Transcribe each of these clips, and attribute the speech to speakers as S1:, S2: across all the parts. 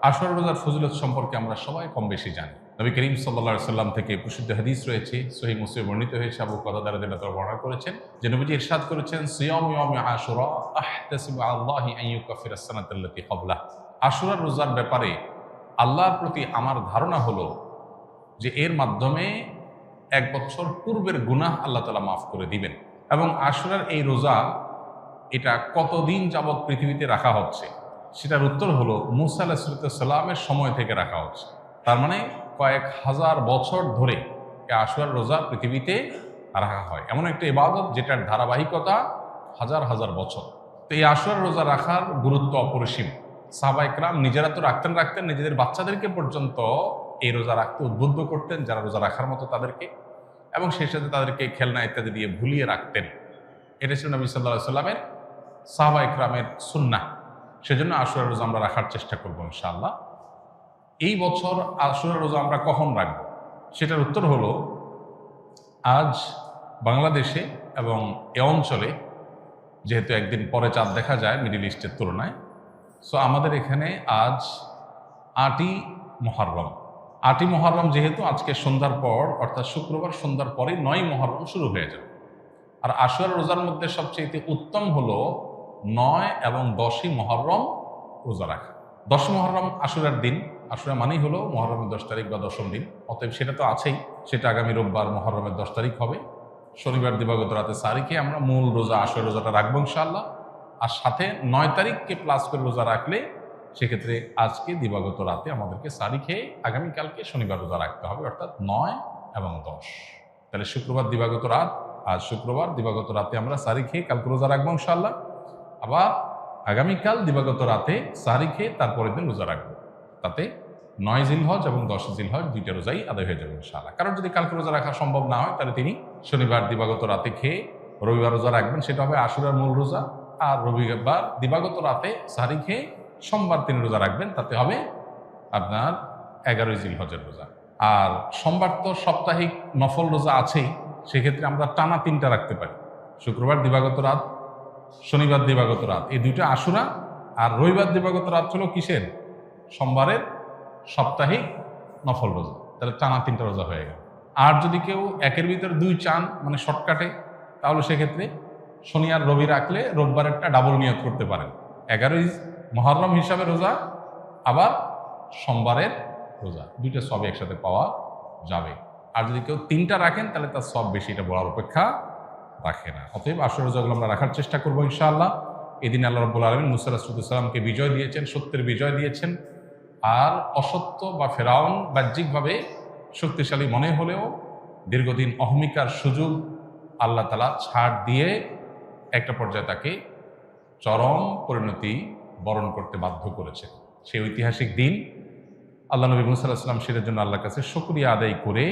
S1: আশুরা রোজার ফজিলত সম্পর্কে আমরা সবাই কম বেশি জানি। নবী করিম সাল্লাল্লাহু আলাইহি সাল্লাম থেকে প্রসিদ্ধ হাদিস রয়েছে, সহিহ মুসলিমে বর্ণিত হয়েছে, আবু কাতাদা রাদিয়াল্লাহু তাআলা বর্ণনা করেছেন যে নবীজি ইরশাদ করেছেন, সিয়ামু ইয়াউমি আশুরা আহতাসিবু আলাল্লাহি আন ইউকাফিরাস সানাতাল্লাতী ক্বাবলাহ। আশুরার রোজার ব্যাপারে আল্লাহর প্রতি আমার ধারণা হলো যে এর মাধ্যমে 1 বছর পূর্বের গুনাহ আল্লাহ তাআলা মাফ করে দিবেন। এবং আশুরার এই রোজা এটা কতদিন যাবৎ পৃথিবীতে রাখা হচ্ছে সেটার উত্তর হলো মুসা আলাইহিস সালামের সময় থেকে রাখা হচ্ছে। তার মানে কয়েক হাজার বছর ধরে এই আশুরার রোজা পৃথিবীতে রাখা হয়। এমন একটা ইবাদত যেটার ধারাবাহিকতা হাজার হাজার বছর। তো এই আশুরার রোজা রাখার গুরুত্ব অপরিসীম। সাহাবায়ে কেরাম নিজেরা তো রাখতেন, নিজেদের বাচ্চাদেরকে পর্যন্ত এই রোজা রাখতে উদ্বুদ্ধ করতেন যারা রোজা রাখার মতো তাদেরকে, এবং সেই সাথে তাদেরকে খেলনা ইত্যাদি দিয়ে ভুলিয়ে রাখতেন। এটা ছিল নবী সাল্লাল্লাহু আলাইহি সাল্লামের সাহাবায়ে কেরামের সুন্নাহ। সেজন্য আশুরা রোজা আমরা রাখার চেষ্টা করবো ইনশাআল্লাহ। এই বছর আশুরা রোজা আমরা কখন রাখবো সেটার উত্তর হলো, আজ বাংলাদেশে এবং এ অঞ্চলে যেহেতু একদিন পরে চাঁদ দেখা যায় মিডল ইস্টের তুলনায়, সো আমাদের এখানে আজ 8ই মুহররম। 8ই মুহররম যেহেতু আজকে সন্ধ্যার পর অর্থাৎ শুক্রবার সন্ধ্যার পরে 9ই মুহররম শুরু হয়ে যাবে। আর আশুরা রোজার মধ্যে সবচেয়ে উত্তম হলো 9 এবং 10ই মুহররম রোজা রাখা। 10 মুহররম আশুরার দিন। আশুরা মানেই হলো মুহররমের 10 তারিখ বা 10ম দিন, অতএব সেটা তো আছেই। সেটা আগামী রোববার মুহররমের 10 তারিখ হবে। শনিবার দিবাগত রাতে সারিকে আমরা মূল রোজা আশুরা রোজাটা রাখবো ইনশাআল্লাহ। আর সাথে 9 তারিখকে প্লাস করে রোজা রাখলে সেক্ষেত্রে আজকে দিবাগত রাতে আমাদেরকে সারি খেয়ে আগামীকালকে শনিবার রোজা রাখতে হবে, অর্থাৎ 9 এবং 10। তাহলে শুক্রবার দিবাগত রাত, আজ শুক্রবার দিবাগত রাতে আমরা সারি খেয়ে কালকে রোজা রাখবো ইনশাআল্লাহ। আবার আগামীকাল দিবাগত রাতে সারি খেয়ে তারপরের দিন রোজা রাখবো। তাতে 9 জিলহজ এবং 10 জিলহজ দুইটা রোজাই আদায় হয়ে যাবে ইনশাআল্লাহ। কারণ যদি কালকে রোজা রাখা সম্ভব না হয় তাহলে তিনি শনিবার দিবাগত রাতে খেয়ে রবিবার রোজা রাখবেন, সেটা হবে আশুরার মূল রোজা। আর রবিবার দিবাগত রাতে সারি খেয়ে সোমবার তিনি রোজা রাখবেন, তাতে হবে আপনার 11 জিলহজের রোজা। আর সোমবার তো সাপ্তাহিক নফল রোজা আছেই, সেক্ষেত্রে আমরা টানা 3টা রাখতে পারি। শুক্রবার দিবাগত রাত, শনিবার দিবাগত রাত, এই দুইটা আশুরা। আর রবিবার দিবাগত রাত হলো কিসের? সোমবারের সাপ্তাহিক নফল রোজা। তাহলে টানা 3টা রোজা হয়ে গেল। আর যদি কেউ একের ভিতর 2 চান, মানে শর্টকাটে, তাহলে সেক্ষেত্রে শনি আর রবি রাখলে রোববারেরটা ডাবল নিয়ত করতে পারেন। 11ই মুহররম হিসাবে রোজা, আবার সোমবারের রোজা, দুইটা সব একসাথে পাওয়া যাবে। আর যদি কেউ 3টা রাখেন তাহলে তার সব বেশি, এটা বলার অপেক্ষা রাখে না। অতএব আশুরা রোজাগুলো আমরা রাখার চেষ্টা করবো ইনশাআল্লাহ। এদিন আল্লাহ রাব্বুল আলামিন মুসা আলাইহিস সালামকে বিজয় দিয়েছেন, সত্যের বিজয় দিয়েছেন। আর অসত্য বা ফেরাউন বাহ্যিকভাবে শক্তিশালী মনে হলেও দীর্ঘদিন অহমিকার সুযোগ আল্লাহ তাআলা ছাড় দিয়ে একটা পর্যায়ে তাকে চরম পরিণতি বরণ করতে বাধ্য করেছে। সেই ঐতিহাসিক দিন আল্লাহ নবী মুসা আলাইহিস সালাম সেটার জন্য আল্লাহর কাছে শুকরিয়া আদায় করে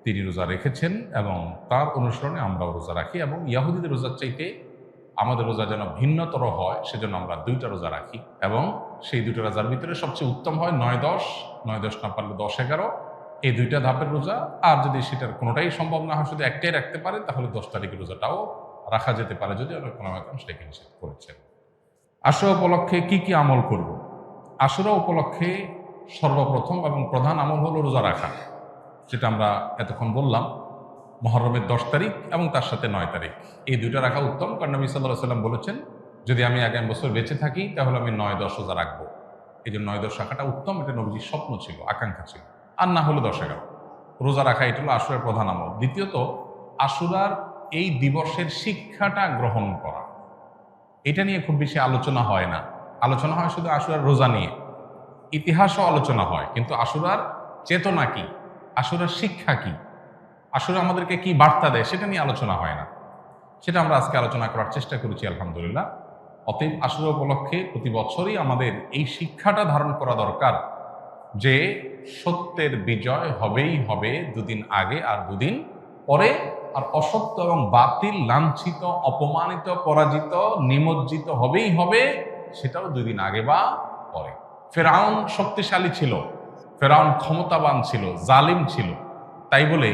S1: তিনি রোজা রেখেছেন, এবং তার অনুসরণে আমরাও রোজা রাখি। এবং ইয়াহুদীদের রোজার চাইতে আমাদের রোজা যেন ভিন্নতর হয় সেজন্য আমরা 2টা রোজা রাখি। এবং সেই 2টা রোজার ভিতরে সবচেয়ে উত্তম হয় 9-10, 9-10 না পারলে 10-11, এই 2টা ধাপের রোজা। আর যদি সেটার কোনোটাই সম্ভব না হয়, শুধু একটাই রাখতে পারে, তাহলে 10 তারিখের রোজাটাও রাখা যেতে পারে, যদি অনেক কোনো সেটাকে নিষেধ করেছেন। আশুরা উপলক্ষে কি কি আমল করব? আশুরা উপলক্ষে সর্বপ্রথম এবং প্রধান আমল হলো রোজা রাখা, যেটা আমরা এতক্ষণ বললাম। মুহররমের 10 তারিখ এবং তার সাথে 9 তারিখ, এই 2টা রাখা উত্তম। কারণ নবী সাল্লাল্লাহু আলাইহি সাল্লাম বলেছেন, যদি আমি আগামী বছর বেঁচে থাকি তাহলে আমি 9-10 রোজা রাখবো। এই জন্য 9-10 রাখাটা উত্তম, এটা নবীজির স্বপ্ন ছিল, আকাঙ্ক্ষা ছিল। আর না হলে 10-11 রোজা রাখা, এটা হলো আশুরার প্রধান আমল। দ্বিতীয়ত, আশুরার এই দিবসের শিক্ষাটা গ্রহণ করা। এটা নিয়ে খুব বেশি আলোচনা হয় না। আলোচনা হয় শুধু আশুরার রোজা নিয়ে, ইতিহাসও আলোচনা হয়, কিন্তু আশুরার চেতনা কি, আশুরার শিক্ষা কি, আশুরা আমাদেরকে কি বার্তা দেয়, সেটা নিয়ে আলোচনা হয় না। সেটা আমরা আজকে আলোচনা করার চেষ্টা করেছি আলহামদুলিল্লাহ। অতএব আশুরা উপলক্ষে প্রতি বছরই আমাদের এই শিক্ষাটা ধারণ করা দরকার যে সত্যের বিজয় হবেই হবে 2 দিন আগে আর 2 দিন পরে। আর অসত্য এবং বাতিল লাঞ্ছিত, অপমানিত, পরাজিত, নিমজ্জিত হবেই হবে, সেটাও 2 দিন আগে বা পরে। ফেরাউন শক্তিশালী ছিল, ফেরাউন ক্ষমতাবান ছিল, জালিম ছিল, তাই বলে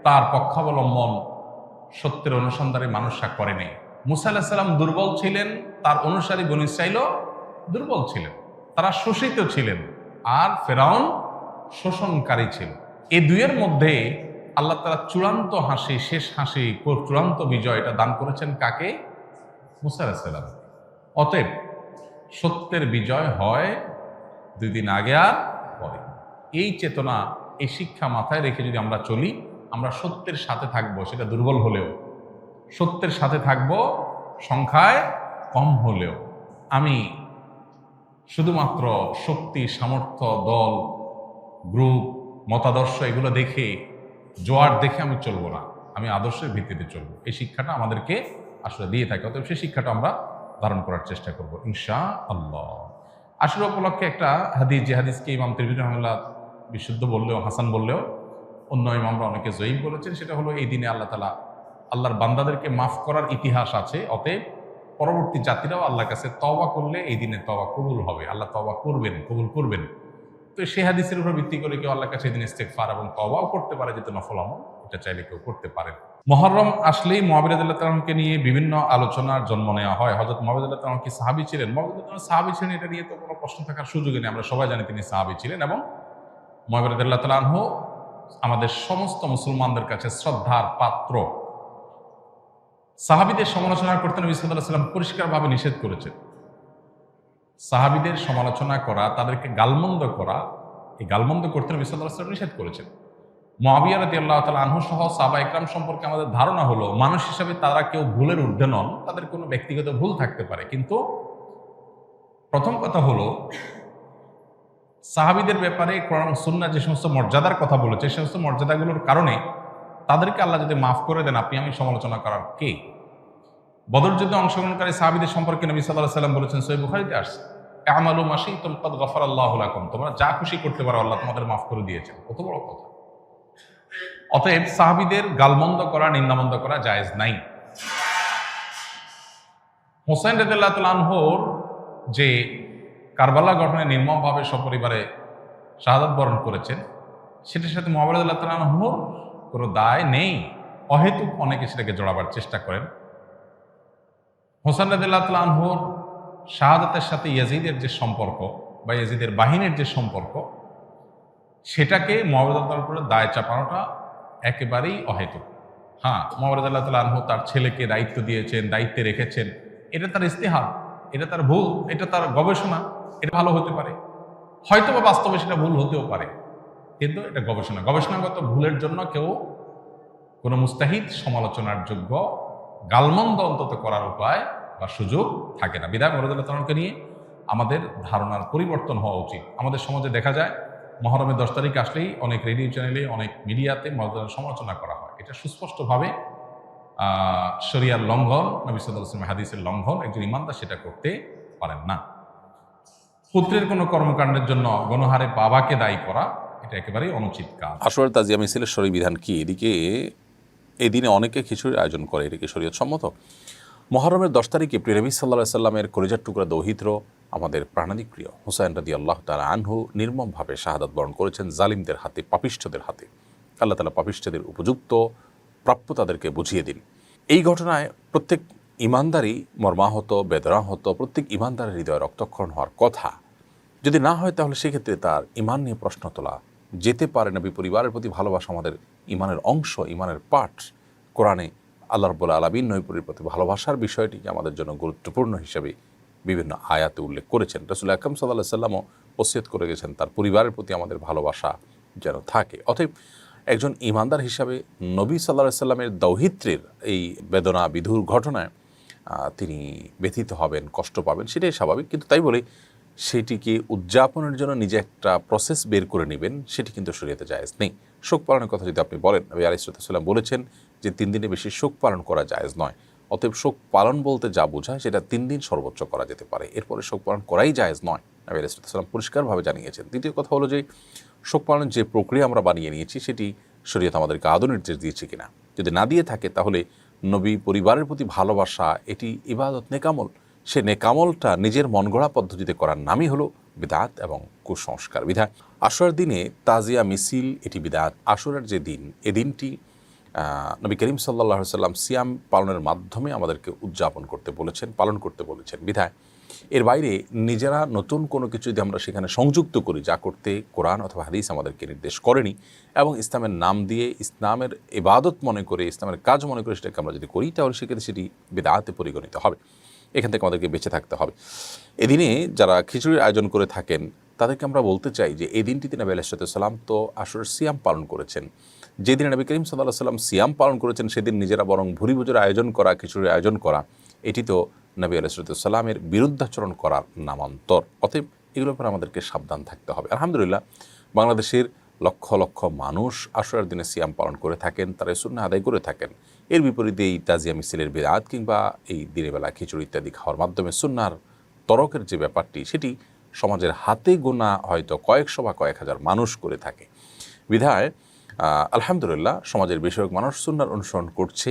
S1: তার পক্ষাবলম্বন সত্যের অনুসন্ধানে মানুষরা করেনি। মুসা আলাইহিস সালাম দুর্বল ছিলেন, তার অনুসারী বনী ইসরাঈলও দুর্বল ছিলেন। তারা শোষিত ছিলেন, আর ফেরাউন শোষণকারী ছিল। এই দুইয়ের মধ্যে আল্লাহ তাআলা চূড়ান্ত হাসি, শেষ হাসি, চূড়ান্ত বিজয় এটা দান করেছেন কাকে? মুসা আলাইহিস সালাম। অতএব সত্যের বিজয় হয় 2 দিন আগে আর পরে। এই চেতনা, এই শিক্ষা মাথায় রেখে যদি আমরা চলি, আমরা সত্যের সাথে থাকবো, সেটা দুর্বল হলেও সত্যের সাথে থাকবো, সংখ্যায় কম হলেও। আমি শুধুমাত্র শক্তি, সামর্থ্য, দল, গ্রুপ, মতাদর্শ এগুলো দেখে, জোয়ার দেখে আমি চলবো না, আমি আদর্শের ভিত্তিতে চলবো। এই শিক্ষাটা আমাদেরকে আসলে দিয়ে থাকে। অতএব সেই শিক্ষাটা আমরা ধারণ করার চেষ্টা করবো ইনশাআল্লাহ। আশুরা উপলক্ষে একটা হাদিস, যে হাদিসকে ইমাম তিরমিজি রাহিমাহুল্লাহ বিশুদ্ধ বললেও, হাসান বললেও, অন্য ইমামরা অনেকে জয়ীফ বলেছেন, সেটা হলো এই দিনে আল্লাহ তাআলা আল্লাহর বান্দাদেরকে মাফ করার ইতিহাস আছে। অতএব পরবর্তী জাতিরাও আল্লাহর কাছে তওবা করলে এই দিনে তওবা কবুল হবে, আল্লাহ তওবা করবেন, কবুল করবেন। তো সেই হাদিসের উপর ভিত্তি করে কেউ আল্লাহর কাছে এই দিন ইস্তেগফার এবং তওবাও করতে পারে, যেহেতু নফল আমল, এটা চাইলে কেউ করতে পারেন। মুহররম আসলেই মুআবিয়া রাদিয়াল্লাহু তাআলা আনহুকে নিয়ে বিভিন্ন আলোচনার জন্ম নেওয়া হয়। হযরত মুআবিয়া রাদিয়াল্লাহু তাআলা কি সাহাবী ছিলেন? মুআবিয়া রাদিয়াল্লাহু তাআলা সাহাবী ছিলেন, এটা নিয়ে তো কোনো প্রশ্ন থাকার সুযোগই নেই। আমরা সবাই জানি তিনি সাহাবী ছিলেন, এবং মুআবিয়া রাদিয়াল্লাহু তাআলা আনহু আমাদের সমস্ত মুসলমানদের কাছে শ্রদ্ধার পাত্র। সাহাবীদের সমালোচনা করতে নবী সাল্লাল্লাহু আলাইহি ওয়াসাল্লাম পরিষ্কারভাবে নিষেধ করেছেন। সাহাবীদের সমালোচনা করা, তাদেরকে গালমন্দ করা, এই গালমন্দ করতে নবী সাল্লাল্লাহু আলাইহি ওয়াসাল্লাম নিষেধ করেছেন। মুআবিয়া রাদিয়াল্লাহু তাআলা আনহু সহ সাহাবা ইকরাম সম্পর্কে আমাদের ধারণা হলো, মানুষ হিসাবে তারা কেউ ভুলের ঊর্ধ্বে নন, তাদের কোনো ব্যক্তিগত ভুল থাকতে পারে। কিন্তু প্রথম কথা হলো, সাহাবীদের ব্যাপারে কোরআন ও সুন্নাহ যে সমস্ত মর্যাদার কথা বলেছে, সেই সমস্ত মর্যাদাগুলোর কারণে তাদেরকে আল্লাহ যদি মাফ করে দেন, আপনি আমি সমালোচনা করার কে? বদর যুদ্ধে অংশগ্রহণকারী সাহাবীদের সম্পর্কে নবী সাল্লাল্লাহু আলাইহি ওয়াসাল্লাম বলেছেন, সহিহ বুখারীতে আসছে, আমালু মা শি'তুম কাদ গাফারাল্লাহু লাকুম, তোমরা যা খুশি করতে পারো, আল্লাহ তোমাদের মাফ করে দিয়েছেন। কত বড় কথা! অতএব সাহাবীদের গালমন্দ করা, নিন্দামন্দ করা জায়েজ নাই। হোসেন রাদিয়াল্লাহু তাআলা আনহুর যে কারবালা ঘটনায় নির্মমভাবে সপরিবারে শাহাদাত বরণ করেছেন, সেটার সাথে মুআবিয়া রাদিয়াল্লাহু তাআলা আনহুর কোনো দায় নেই। অহেতুক অনেকে সেটাকে জড়াবার চেষ্টা করেন। হোসেন রাদিয়াল্লাহু তাআলা আনহুর শাহাদাতের সাথে ইয়াজিদের যে সম্পর্ক, বা ইয়াজিদের বাহিনীর যে সম্পর্ক, সেটাকে মুআবিয়া রাদিয়াল্লাহু তাআলার উপরে দায় চাপানোটা একেবারেই অহেতুক। হ্যাঁ, মুআবিয়া রাদিয়াল্লাহু তাআলা আনহু তার ছেলেকে দায়িত্ব দিয়েছেন, দায়িত্বে রেখেছেন, এটা তার ইজতিহাদ, এটা তার ভুল, এটা তার গবেষণা, এটা ভালো হতে পারে, হয়তো বা বাস্তবে সেটা ভুল হতেও পারে, কিন্তু এটা গবেষণা। গবেষণাগত ভুলের জন্য কেউ কোনো মুস্তাহিদ সমালোচনার যোগ্য, গালমন্দ অন্তত করার উপায় বা সুযোগ থাকে না। বিধায় মুআবিয়া রাদিয়াল্লাহু তাআলাকে নিয়ে আমাদের ধারণার পরিবর্তন হওয়া উচিত। আমাদের সমাজে দেখা যায়, মুহররমের 10 তারিখ আসলেই অনেক রেডিও চ্যানেলে, অনেক মিডিয়াতে মুআবিয়ার সমালোচনা করা হয়। এটা সুস্পষ্টভাবে শরিয়ার লঙ্ঘন, নবী সাল্লাল্লাহু আলাইহি ওয়াসাল্লাম হাদিসের লঙ্ঘন। একজন ইমানদার সেটা করতে পারেন না। পুত্রের কোনো কর্মকাণ্ডের জন্য গণহারে বাবাকে দায়ী করা, এটা একেবারেই অনুচিত কাজ।
S2: আসলে তাজিয়া মিছিলের শরঈ বিধান কি? এদিকে এই দিনে অনেকে খিচুড়ির আয়োজন করে, এটা কি শরীয়ত সম্মত? মুহররমের 10 তারিখে প্রিয় নবী সাল্লাল্লাহু আলাইহি সাল্লামের কলিজার টুকরা দৌহিত্র, আমাদের প্রাণাধিক প্রিয় হুসাইন রাদিয়াল্লাহু তাআলা আনহু নির্মমভাবে শাহাদাত বরণ করেছেন জালিমদের হাতে, পাপিষ্ঠদের হাতে। আল্লাহ তাআলা পাপিষ্ঠদের উপযুক্ত প্রাপ্য তাদেরকে বুঝিয়ে দিন। এই ঘটনায় প্রত্যেক ইমানদারই মর্মাহত, বেদনাহত, প্রত্যেক ইমানদারের হৃদয়ে রক্তক্ষরণ হওয়ার কথা। যদি না হয়, তাহলে সেক্ষেত্রে তার ইমান নিয়ে প্রশ্ন তোলা যেতে পারে। নবী পরিবারের প্রতি ভালোবাসা আমাদের ইমানের অংশ, ইমানের পাঠ। কোরআনে আল্লাহ রাব্বুল আলামিন নবীর প্রতি ভালোবাসার বিষয়টিকে আমাদের জন্য গুরুত্বপূর্ণ হিসেবে বিভিন্ন আয়াতে উল্লেখ করেছেন। রাসূল আকরাম সাল্লাল্লাহু আলাইহি ওয়াসাল্লামও ওসিয়ত করে গেছেন তার পরিবারের প্রতি আমাদের ভালোবাসা যেন থাকে। অতএব একজন ইমানদার হিসাবে নবী সাল্লাল্লাহু আলাইহি ওয়াসাল্লামের দৌহিত্রের এই বেদনা বিধুর ঘটনায় তিনি ব্যথিত হবেন, কষ্ট পাবেন, সেটাই স্বাভাবিক। কিন্তু তাই বলে সেটিকে উদযাপনের জন্য নিজে একটা প্রসেস বের করে নেবেন, সেটি কিন্তু শরীয়তে জায়েজ নেই। শোক পালনের কথা যদি আপনি বলেন, নবী আলাইহিস সালাম বলেছেন যে 3 দিনের বেশি শোক পালন করা জায়েজ নয়। অতএব শোক পালন বলতে যা বোঝায় সেটা 3 দিন সর্বোচ্চ করা যেতে পারে, এরপরে শোক পালন করাই জায়েজ নয়, নবী আলাইহিস সালাম পরিষ্কারভাবে জানিয়েছেন। দ্বিতীয় কথা হলো যে শোক পালনের যে প্রক্রিয়া আমরা বানিয়ে নিয়েছি, সেটি শরীয়ত আমাদেরকে আদৌ নির্দেশ দিয়েছে কিনা। যদি না দিয়ে থাকে, তাহলে নবী পরিবারের প্রতি ভালোবাসা এটি ইবাদত, নেকামল। সে নেকামলটা নিজের মন গড়া পদ্ধতিতে করার নামই হলো বিদআত এবং কুসংস্কার। বিধায় আশুরার দিনে তাজিয়া মিছিল এটি বিদআত। আশুরার যে দিন, এ দিনটি নবী করিম সাল্লাল্লাহু আলাইহি ওয়াসাল্লাম সিয়াম পালনের মাধ্যমে আমাদেরকে উদযাপন করতে বলেছেন, পালন করতে বলেছেন। বিধায় এর বাইরে নিজেরা নতুন কোনো কিছু যদি আমরা সেখানে সংযুক্ত করি, যা করতে কোরআন অথবা হাদিস আমাদেরকে নির্দেশ করেনি, এবং ইসলামের নাম দিয়ে ইসলামের ইবাদত মনে করে, ইসলামের কাজ মনে করে সেটাকে আমরা যদি করি, তাহলে সেক্ষেত্রে সেটি বিদআতে পরিগণিত হবে। এখান থেকে আমাদেরকে বেঁচে থাকতে হবে। এদিনে যারা খিচুড়ির আয়োজন করে থাকেন তাদেরকে আমরা বলতে চাই যে এই দিনটিতে নবী আলাইহিস সালাম তো আসলে সিয়াম পালন করেছেন। যেদিন নবী করিম সাল্লাল্লাহু আলাইহি সাল্লাম সিয়াম পালন করেছেন, সেদিন নিজেরা বরং ভুরি ভোজের আয়োজন করা, খিচুড়ির আয়োজন করা, এটি তো নবী আলাইহিস সালামের বিরুদ্ধাচরণ করার নামান্তর। অতএব এগুলোর উপর আমাদেরকে সাবধান থাকতে হবে। আলহামদুলিল্লাহ, বাংলাদেশের লক্ষ লক্ষ মানুষ আশুরার দিনে সিয়াম পালন করে থাকেন, তারা সুন্নাহ আদায় করে থাকেন। এর বিপরীতে এই তাজিয়া মিছিলের বিদআত কিংবা এই দিনের বেলা খিচুড়ি ইত্যাদি খাওয়ার মাধ্যমে সুন্নাহর তরকের যে ব্যাপারটি, সেটি সমাজের হাতে গোনা হয়তো কয়েকশো বা কয়েক হাজার মানুষ করে থাকে। বিধায় আলহামদুলিল্লাহ সমাজের বেশিরভাগ মানুষ সুন্নাহর অনুসরণ করছে।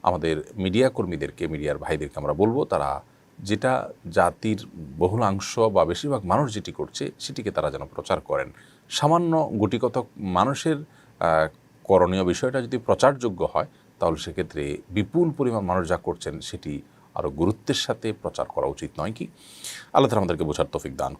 S2: আমাদের মিডিয়া কর্মীদেরকে, মিডিয়ার ভাইদেরকে আমরা বলবো, তারা যেটা জাতির বহুলাংশ বা বেশিরভাগ মানুষ যেটি করছে সেটিকে তারা যেন প্রচার করেন। সামান্য গুটিকতক মানুষের করণীয় বিষয়টা যদি প্রচারযোগ্য হয়, তাহলে সেক্ষেত্রে বিপুল পরিমাণ মানুষ যা করছেন সেটি আরও গুরুত্বের সাথে প্রচার করা উচিত নয় কি? আল্লাহ তাআলা আমাদেরকে বোঝার তৌফিক দান